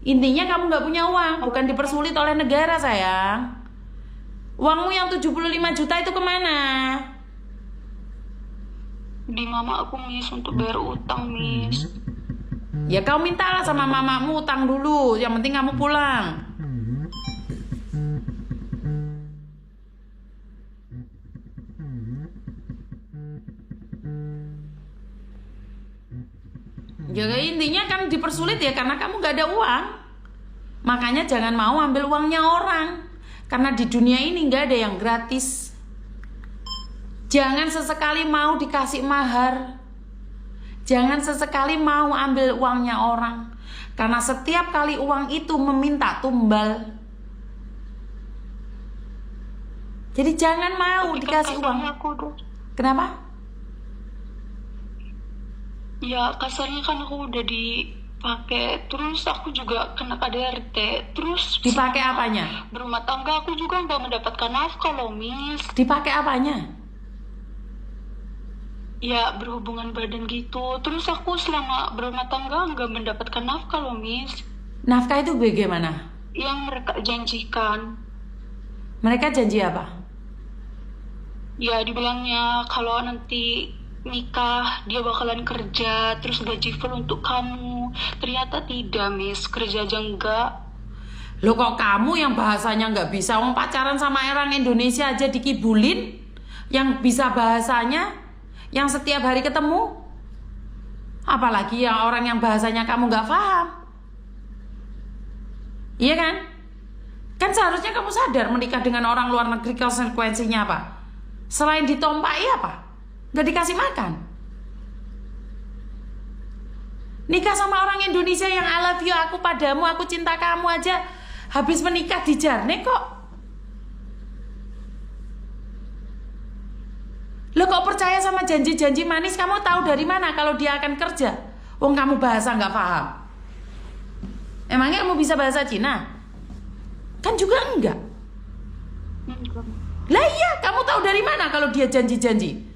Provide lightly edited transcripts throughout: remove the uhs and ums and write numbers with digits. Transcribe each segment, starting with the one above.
Intinya kamu nggak punya uang, bukan dipersulit oleh negara, sayang. Uangmu yang 75 juta itu kemana? Di mama aku, Miss, untuk bayar utang, Miss. Ya kau mintalah sama mamamu utang dulu, yang penting kamu pulang. Ya intinya kan dipersulit ya karena kamu gak ada uang. Makanya jangan mau ambil uangnya orang. Karena di dunia ini gak ada yang gratis. Jangan sesekali mau dikasih mahar. Jangan sesekali mau ambil uangnya orang. Karena setiap kali uang itu meminta tumbal. Jadi jangan mau dikasih uang. Kenapa? Ya kasarnya kan aku udah dipakai, terus aku juga kena KDRT, terus Dipakai apanya? berumah tangga aku juga nggak mendapatkan nafkah loh, Miss. Dipakai apanya? Ya berhubungan badan gitu, terus aku selama berumah tangga nggak mendapatkan nafkah loh, Miss. Nafkah itu bagaimana? Yang mereka janjikan. Mereka janji apa? Ya dibilangnya kalau nanti nikah dia bakalan kerja terus gaji full untuk kamu. Ternyata tidak, Miss, kerja aja enggak. Loh kok kamu yang bahasanya nggak bisa? Wong pacaran sama orang Indonesia aja dikibulin. Yang bisa bahasanya, yang setiap hari ketemu. Apalagi yang orang yang bahasanya kamu nggak paham. Iya kan? Kan seharusnya kamu sadar menikah dengan orang luar negeri konsekuensinya apa? Selain ditompai apa? Gak dikasih makan. Nikah sama orang Indonesia yang I love you, aku padamu, aku cinta kamu aja. Habis menikah di Jarne kok. Lo kok percaya sama janji-janji manis? Kamu tahu dari mana kalau dia akan kerja? Wong kamu bahasa nggak paham. Emangnya kamu bisa bahasa Cina? Kan juga enggak. Lah iya, kamu tahu dari mana kalau dia janji-janji?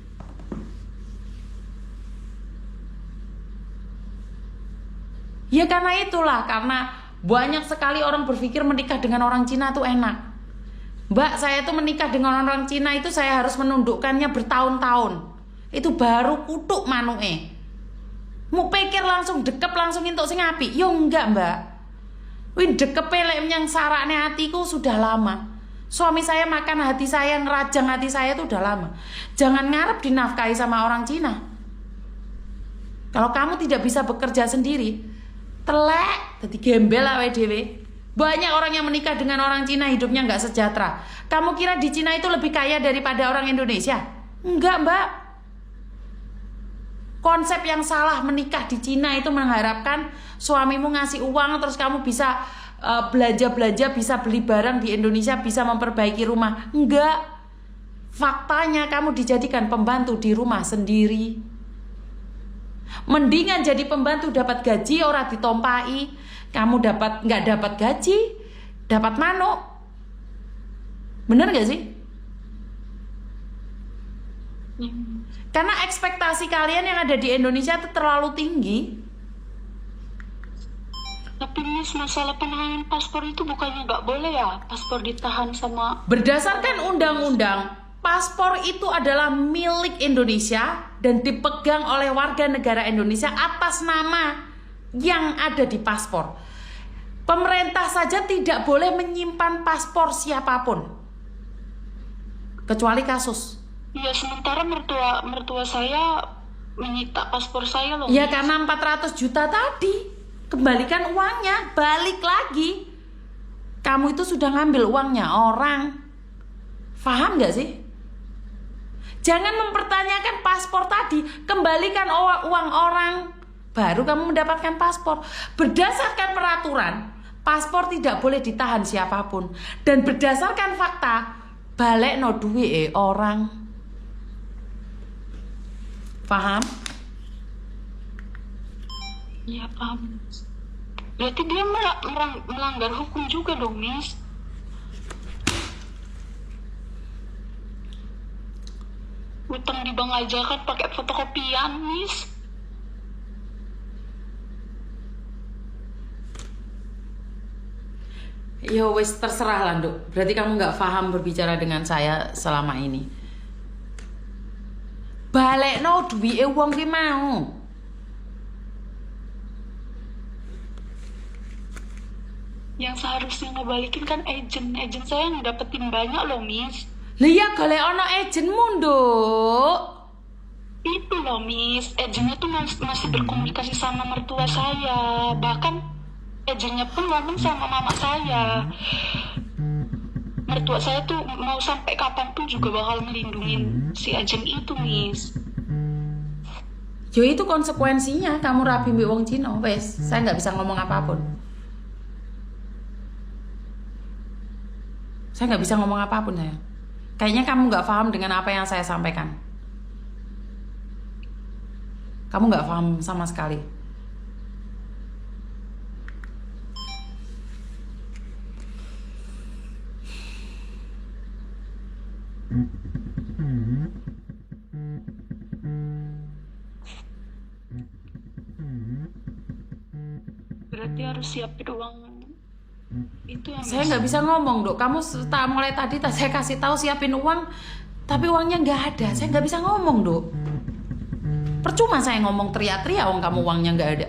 Ya karena itulah, karena banyak sekali orang berpikir menikah dengan orang Cina tuh enak. Mbak, saya tuh menikah dengan orang Cina itu saya harus menundukkannya bertahun-tahun. Itu baru kutuk manuke. Mau pikir langsung dekep langsung entuk sing apik. Yo enggak, Mbak. Wih dekep lek yang sarakne hatiku sudah lama. Suami saya makan hati saya, ngerajang hati saya itu udah lama. Jangan ngarep dinafkahi sama orang Cina. Kalau kamu tidak bisa bekerja sendiri, telek, jadi gembel awake dhewe. Banyak orang yang menikah dengan orang Cina hidupnya nggak sejahtera. Kamu kira di Cina itu lebih kaya daripada orang Indonesia? Enggak, Mbak. Konsep yang salah menikah di Cina itu mengharapkan suamimu ngasih uang terus kamu bisa belanja-belanja, bisa beli barang di Indonesia, bisa memperbaiki rumah. Enggak. Faktanya kamu dijadikan pembantu di rumah sendiri. Mendingan jadi pembantu dapat gaji ora ditompai. Kamu nggak dapat gaji, dapat manuk. Bener gak sih? Karena ekspektasi kalian yang ada di Indonesia itu terlalu tinggi. Tapi Miss, masalah penahanan paspor itu bukannya nggak boleh ya? Paspor ditahan sama... Berdasarkan undang-undang, paspor itu adalah milik Indonesia dan dipegang oleh warga negara Indonesia atas nama yang ada di paspor. Pemerintah saja tidak boleh menyimpan paspor siapapun. Kecuali kasus. Ya sementara mertua saya menyita paspor saya loh. Ya karena 400 juta tadi. Kembalikan uangnya, balik lagi. Kamu itu sudah ngambil uangnya orang. Paham gak sih? Jangan mempertanyakan paspor tadi. Kembalikan uang orang, baru kamu mendapatkan paspor. Berdasarkan peraturan, paspor tidak boleh ditahan siapapun. Dan berdasarkan fakta, balik no duit orang. Paham? Iya paham. Berarti dia melanggar hukum juga dong, Miss. Utang di bank aja kan pakai fotokopian, Miss. Ya wes terserah lah, Nduk. Berarti kamu nggak paham berbicara dengan saya selama ini. Balekno duwike wong ki mau. Yang seharusnya ngebalikin kan agent saya ngedapetin banyak loh, Miss. Lah ya golek ono agentmu, Nduk. Itu loh, Miss, agentnya tuh masih berkomunikasi sama mertua saya. Bahkan agentnya pun ngomong sama mama saya. Mertua saya tuh mau sampai kapanpun juga bakal melindungin si agen itu, Miss. Yo itu konsekuensinya kamu rabi mbek wong Cina, wes. Saya nggak bisa ngomong apapun. Saya nggak bisa ngomong apapun saya. Kayaknya kamu nggak paham dengan apa yang saya sampaikan. Kamu nggak paham sama sekali. Berarti harus siapin uang itu yang Saya nggak bisa ngomong, Dok. Kamu mulai tadi saya kasih tahu siapin uang, tapi uangnya nggak ada. Saya nggak bisa ngomong, Dok. Percuma saya ngomong teriak-teriak, wong kamu uangnya nggak ada.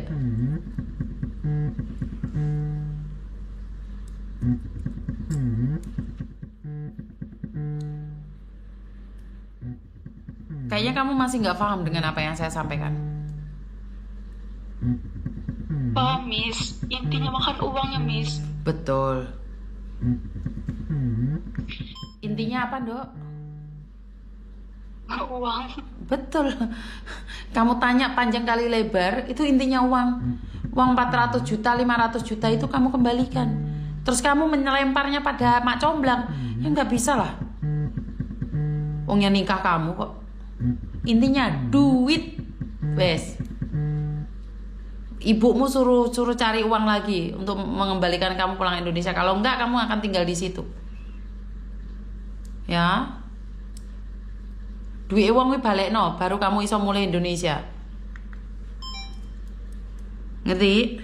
Kayaknya kamu masih nggak paham dengan apa yang saya sampaikan. paham, Miss. Intinya makan uangnya, Miss. Betul. Intinya apa, Dok? Uang. Betul. Kamu tanya panjang kali lebar, itu intinya uang. Uang 400 juta, 500 juta itu kamu kembalikan. Terus kamu menyelemparnya pada mak comblang. Ya nggak bisa lah. Uangnya nikah kamu kok. Intinya duit. Wes. Ibumu suruh cari uang lagi untuk mengembalikan kamu pulang Indonesia. Kalau enggak, kamu akan tinggal di situ. Ya. Duit uang kuwi balekno, baru kamu iso mulai Indonesia. Ngerti?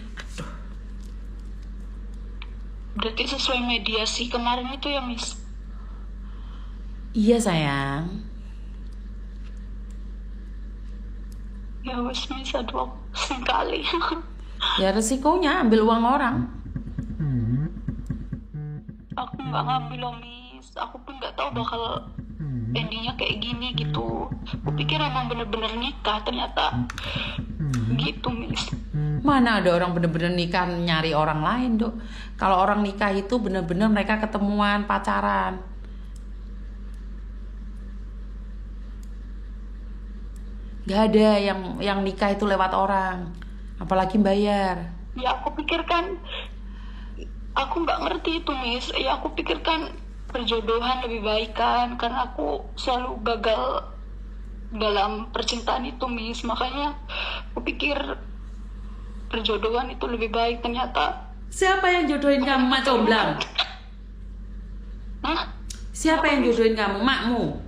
Berarti sesuai mediasi kemarin itu ya, Miss? Iya sayang. Ya wes, Miss, aduh sekali. Ya resikonya ambil uang orang. Aku nggak ngambil loh, Miss. Aku pun nggak tahu bakal endingnya kayak gini gitu. Aku pikir emang bener-bener nikah, ternyata gitu, Miss. Mana ada orang bener-bener nikah nyari orang lain, Dok. Kalau orang nikah itu bener-bener mereka ketemuan, pacaran. Gak ada yang nikah itu lewat orang, apalagi bayar. Ya aku pikirkan, aku nggak ngerti itu, Miss. Ya aku pikirkan perjodohan lebih baik kan, karena aku selalu gagal dalam percintaan itu, Miss. Makanya aku pikir perjodohan itu lebih baik. Ternyata Siapa yang jodohin kamu, mak comblang? Hah? Siapa yang jodohin kamu, makmu?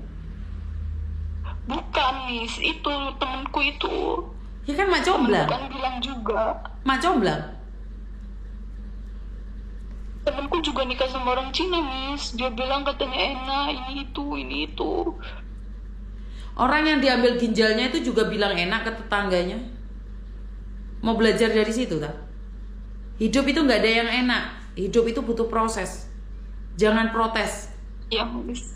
Bukan, Miss. Itu temenku itu. Ya kan mak comblang. Kan bilang juga. Mak comblang. Temenku juga nikah sama orang Cina, Miss. Dia bilang katanya enak, ini itu. Orang yang diambil ginjalnya itu juga bilang enak ke tetangganya. Mau belajar dari situ tak? Hidup itu nggak ada yang enak. Hidup itu butuh proses. Jangan protes. Ya, Miss.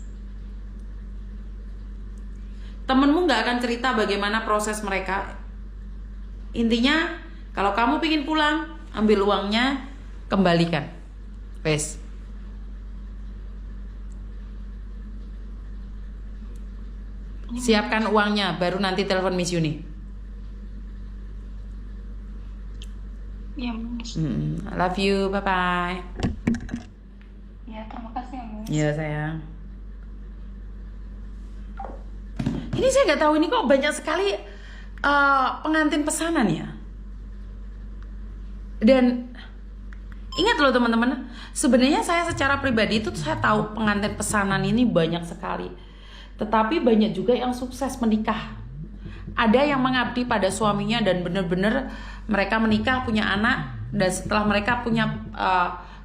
Temenmu nggak akan cerita bagaimana proses mereka. Intinya, kalau kamu pingin pulang, ambil uangnya, kembalikan. Wes. Siapkan uangnya, baru nanti telepon Miss Yuni. Ya, Miss. I love you, bye-bye. Ya, terima kasih ya, Miss. Iya sayang. Ini saya nggak tahu ini kok banyak sekali pengantin pesanan ya. Dan ingat loh teman-teman, sebenarnya saya secara pribadi itu saya tahu pengantin pesanan ini banyak sekali. Tetapi banyak juga yang sukses menikah. Ada yang mengabdi pada suaminya dan benar-benar mereka menikah, punya anak, dan setelah mereka punya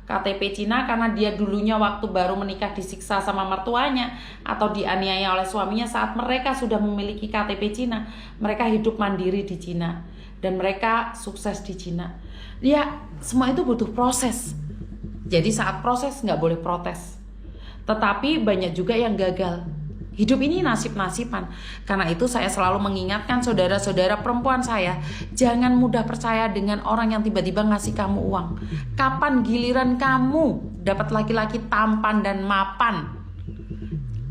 KTP Cina karena dia dulunya waktu baru menikah disiksa sama mertuanya atau dianiaya oleh suaminya. Saat mereka sudah memiliki KTP Cina, mereka hidup mandiri di Cina dan mereka sukses di Cina. Ya, semua itu butuh proses. Jadi saat proses nggak boleh protes. Tetapi banyak juga yang gagal. Hidup ini nasib-nasiban. Karena itu saya selalu mengingatkan saudara-saudara perempuan saya, jangan mudah percaya dengan orang yang tiba-tiba ngasih kamu uang. Kapan giliran kamu dapat laki-laki tampan dan mapan?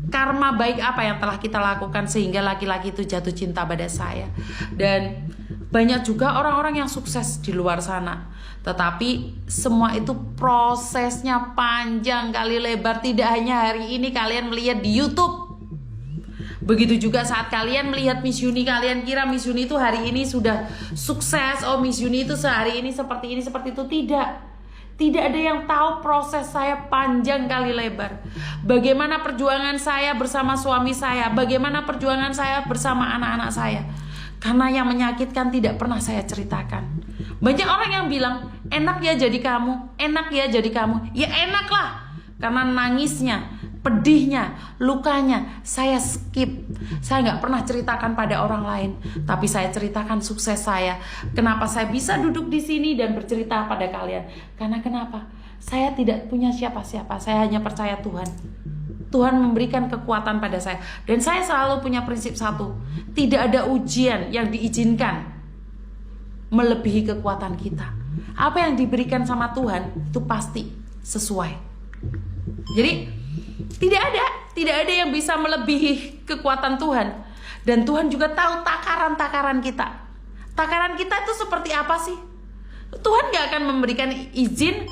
Karma baik apa yang telah kita lakukan sehingga laki-laki itu jatuh cinta pada saya? Dan banyak juga orang-orang yang sukses di luar sana. Tetapi semua itu prosesnya panjang kali lebar. Tidak hanya hari ini kalian melihat di YouTube. Begitu juga saat kalian melihat Miss Yuni, kalian kira Miss Yuni itu hari ini sudah sukses. Oh, Miss Yuni itu sehari ini, seperti itu. Tidak ada yang tahu proses saya panjang kali lebar. Bagaimana perjuangan saya bersama suami saya, bagaimana perjuangan saya bersama anak-anak saya. Karena yang menyakitkan tidak pernah saya ceritakan. Banyak orang yang bilang, enak ya jadi kamu, enak ya jadi kamu. Ya enak lah, karena nangisnya, pedihnya, lukanya saya skip. Saya nggak pernah ceritakan pada orang lain, tapi saya ceritakan sukses saya. Kenapa saya bisa duduk di sini dan bercerita pada kalian? Karena kenapa? Saya tidak punya siapa-siapa. Saya hanya percaya Tuhan. Tuhan memberikan kekuatan pada saya. Dan saya selalu punya prinsip satu. Tidak ada ujian yang diizinkan melebihi kekuatan kita. Apa yang diberikan sama Tuhan itu pasti sesuai. Jadi tidak ada yang bisa melebihi kekuatan Tuhan. Dan Tuhan juga tahu takaran-takaran kita. Takaran kita itu seperti apa sih? Tuhan gak akan memberikan izin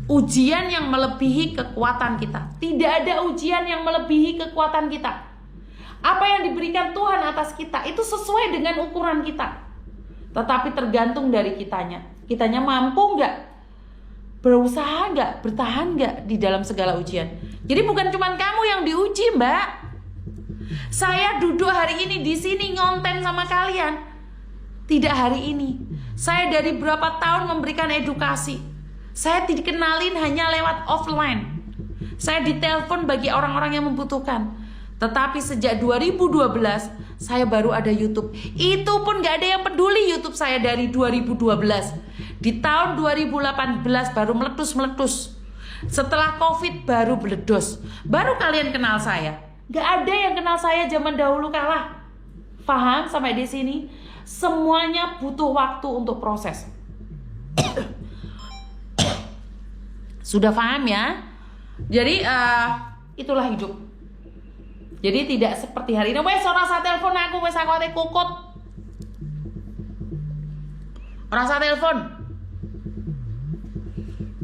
ujian yang melebihi kekuatan kita. Tidak ada ujian yang melebihi kekuatan kita. Apa yang diberikan Tuhan atas kita itu sesuai dengan ukuran kita. Tetapi tergantung dari kitanya. Kitanya mampu gak? Berusaha nggak, bertahan nggak di dalam segala ujian. Jadi bukan cuma kamu yang diuji, Mbak. Saya duduk hari ini di sini ngonten sama kalian. Tidak hari ini. Saya dari berapa tahun memberikan edukasi. Saya dikenalin hanya lewat offline. Saya ditelepon bagi orang-orang yang membutuhkan. Tetapi sejak 2012 saya baru ada YouTube. Itu pun nggak ada yang peduli YouTube saya dari 2012. Di tahun 2018 baru meletus-meletus. Setelah COVID baru meledos. Baru kalian kenal saya. Gak ada yang kenal saya zaman dahulu kalah. Paham sampai di sini? Semuanya butuh waktu untuk proses. Sudah paham ya? Jadi itulah hidup. Jadi tidak seperti hari ini. Wes ora usah telepon aku, wes aku ate kukut. Ora usah telepon.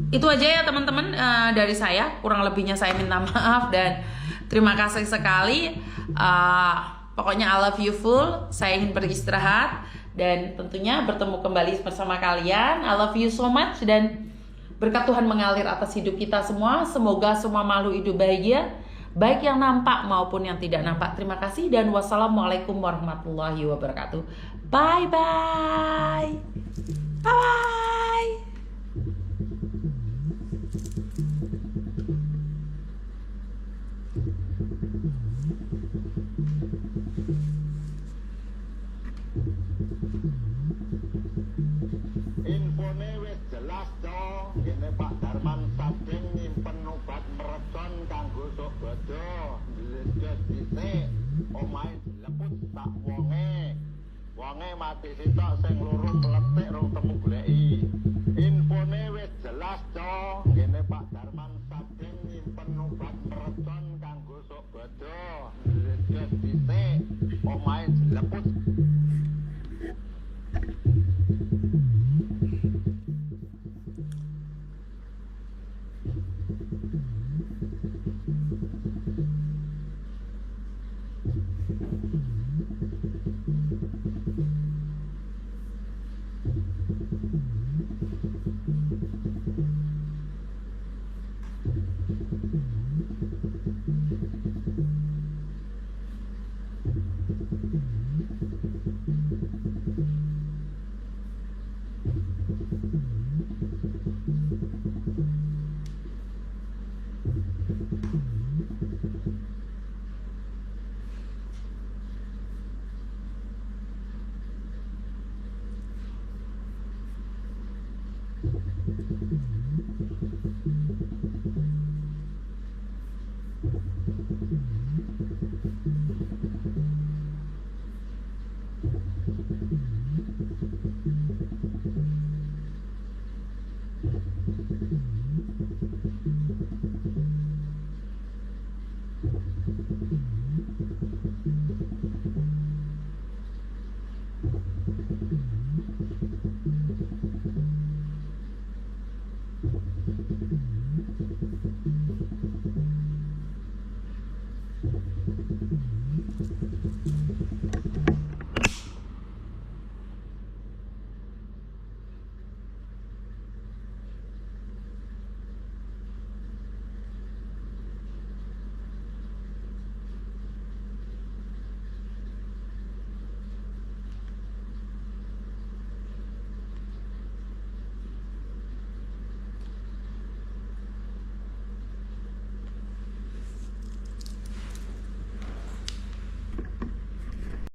Itu aja ya teman-teman dari saya. Kurang lebihnya saya minta maaf dan terima kasih sekali. Pokoknya I love you full. Saya ingin beristirahat dan tentunya bertemu kembali bersama kalian. I love you so much dan berkat Tuhan mengalir atas hidup kita semua. Semoga semua makhluk hidup bahagia, baik yang nampak maupun yang tidak nampak. Terima kasih dan wassalamualaikum warahmatullahi wabarakatuh. Bye bye. Bye bye. Infone wis jelas to, ngene Pak Darman Sading nyimpen obat merecon kanggo sok bodo. Ledes dhisik, omahe dileput sak wonge. Wonge mati sitok sing loro meletik rong temu goleki. Infone wis jelas to, ngene Pak Darman Sading nyimpen obat merecon kanggo sok bodo. Ledes dhisik, omahe dileput.